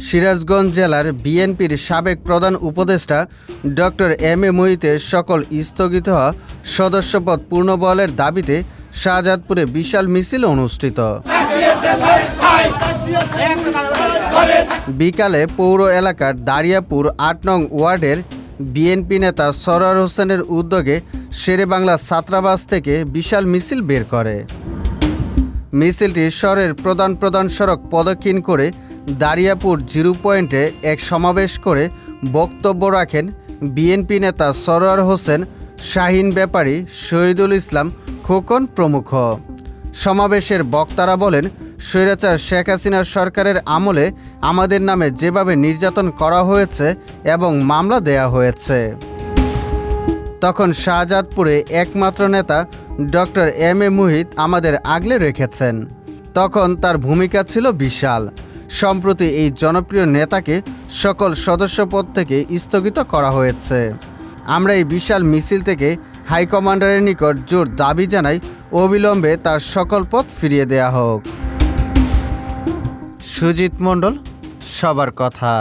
সিরাজগঞ্জ জেলার বিএনপির সাবেক প্রধান উপদেষ্টা ডক্টর এম এ মুহিতের সকল স্থগিত হওয়া সদস্যপদ পূর্ণবহালের দাবিতে শাহজাদপুরে বিশাল মিছিল অনুষ্ঠিত। বিকালে পৌর এলাকার দারিয়াপুর ৮ নং ওয়ার্ডের বিএনপি নেতা সরোয়ার হোসেনের উদ্যোগে শেরেবাংলা ছাত্রাবাস থেকে বিশাল মিছিল বের করে। মিছিলটি শহরের প্রধান সড়ক প্রদক্ষিণ করে দারিয়াপুর জিরো পয়েন্টে এক সমাবেশ করে বক্তব্য রাখেন বিএনপি নেতা সরোয়ার হোসেন, শাহিন ব্যাপারী, শহীদুল ইসলাম খোকন প্রমুখ। সমাবেশের বক্তারা বলেন, স্বৈরাচার শেখ হাসিনার সরকারের আমলে আমাদের নামে যেভাবে নির্যাতন করা হয়েছে এবং মামলা দেয়া হয়েছে, তখন শাহজাদপুরে একমাত্র নেতা ডক্টর এম এ মুহিত আমাদের আগলে রেখেছেন। তখন তার ভূমিকা ছিল বিশাল। সম্প্রতি এই জনপ্রিয় নেতাকে সকল সদস্যপদ থেকে স্থগিত করা হয়েছে। আমরা এই বিশাল মিছিল থেকে হাইকমান্ডারের নিকট জোর দাবি জানাই অবিলম্বে তার সকল পদ ফিরিয়ে দেয়া হোক। সুজিত মণ্ডল, সবার কথা।